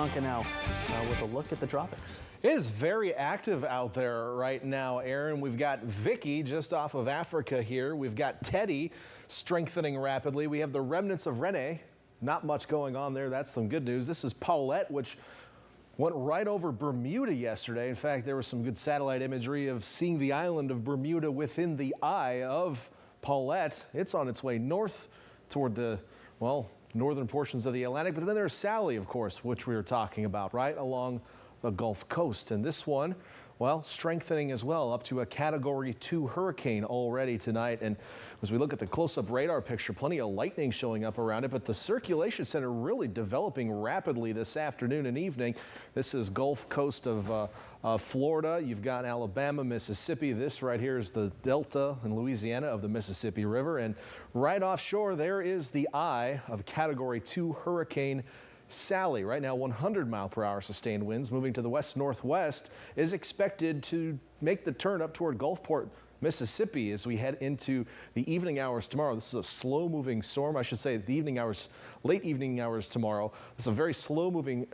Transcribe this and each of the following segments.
Now, with a look at the tropics. It is very active out there right now, Aaron. We've got Vicky just off of Africa here. We've got Teddy strengthening rapidly. We have the remnants of Rene. Not much going on there. That's some good news. This is Paulette, which went right over Bermuda yesterday. In fact, there was some good satellite imagery of seeing the island of Bermuda within the eye of Paulette. It's on its way north toward the, well, northern portions of the Atlantic. But then there's Sally, of course, which we were talking about, right along the Gulf Coast. And this one, well, strengthening as well, up to a Category 2 hurricane already tonight. And as we look at the close-up radar picture, plenty of lightning showing up around it, but the circulation center really developing rapidly this afternoon and evening. This is Gulf Coast of Florida. You've got Alabama, Mississippi. This right here is the delta in Louisiana of the Mississippi River. And right offshore, there is the eye of Category 2 Hurricane Sally. Right now, 100-mile-per-hour sustained winds moving to the west-northwest is expected to make the turn up toward Gulfport, Mississippi as we head into the evening hours tomorrow. This is a slow-moving storm, I should say, the evening hours, late evening hours tomorrow. This is a very slow-moving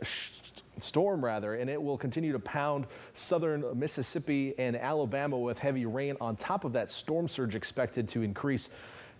storm, rather, and it will continue to pound southern Mississippi and Alabama with heavy rain. On top of that, storm surge expected to increase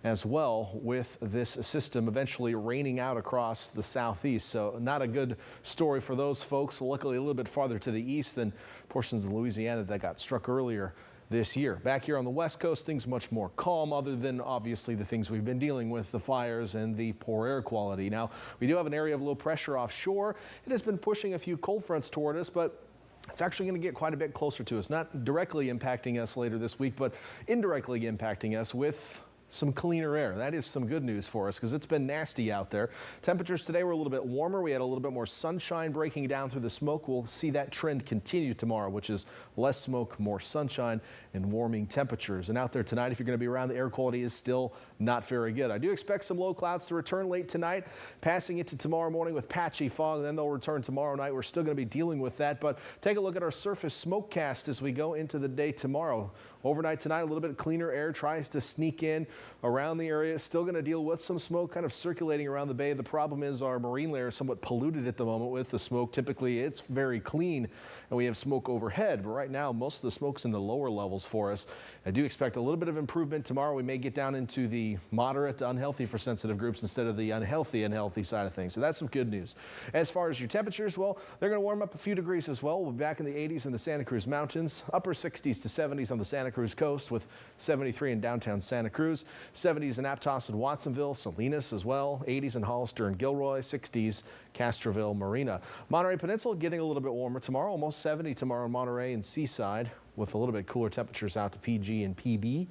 as well with this system eventually raining out across the southeast. So not a good story for those folks. Luckily a little bit farther to the east than portions of Louisiana that got struck earlier this year. Back here on the west coast, things much more calm, other than obviously the things we've been dealing with, the fires and the poor air quality. Now, we do have an area of low pressure offshore. It has been pushing a few cold fronts toward us, but it's actually going to get quite a bit closer to us, not directly impacting us later this week, but indirectly impacting us with some cleaner air. That is some good news for us because it's been nasty out there. Temperatures today were a little bit warmer. We had a little bit more sunshine breaking down through the smoke. We'll see that trend continue tomorrow, which is less smoke, more sunshine, and warming temperatures. And out there tonight, if you're going to be around, the air quality is still not very good. I do expect some low clouds to return late tonight, passing into tomorrow morning with patchy fog, and then they'll return tomorrow night. We're still going to be dealing with that, but take a look at our surface SMOKECAST as we go into the day tomorrow. Overnight tonight, a little bit cleaner air tries to sneak in around the area. Still going to deal with some smoke kind of circulating around the bay. The problem is our marine layer is somewhat polluted at the moment with the smoke. Typically, it's very clean, and we have smoke overhead. But right now, most of the smoke's in the lower levels for us. I do expect a little bit of improvement tomorrow. We may get down into the moderate to unhealthy for sensitive groups instead of the unhealthy side of things. So that's some good news. As far as your temperatures, well, they're going to warm up a few degrees as well. We'll be back in the 80s in the Santa Cruz Mountains, upper 60s to 70s on the Santa Cruz coast with 73 in downtown Santa Cruz, 70s in Aptos and Watsonville, Salinas as well, 80s in Hollister and Gilroy, 60s Castroville, Marina. Monterey Peninsula getting a little bit warmer tomorrow, almost 70 tomorrow in Monterey and Seaside with a little bit cooler temperatures out to PG and PB.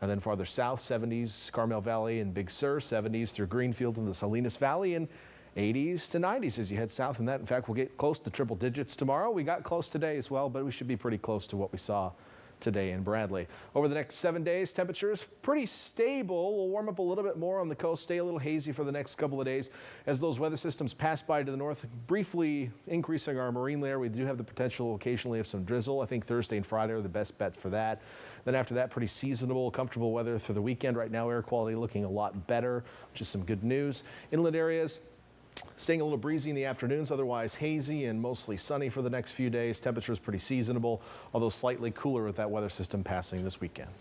And then farther south, 70s, Carmel Valley and Big Sur, 70s through Greenfield and the Salinas Valley, and 80s to 90s as you head south. And that, in fact, will get close to triple digits tomorrow. We got close today as well, but we should be pretty close to what we saw today in Bradley. Over the next 7 days, temperatures pretty stable. We'll warm up a little bit more on the coast, stay a little hazy for the next couple of days as those weather systems pass by to the north, briefly increasing our marine layer. We do have the potential occasionally of some drizzle. I think Thursday and Friday are the best bet for that. Then after that, pretty seasonable, comfortable weather for the weekend. Right now, air quality looking a lot better, which is some good news. Inland areas staying a little breezy in the afternoons, otherwise hazy and mostly sunny for the next few days. Temperatures pretty seasonable, although slightly cooler with that weather system passing this weekend.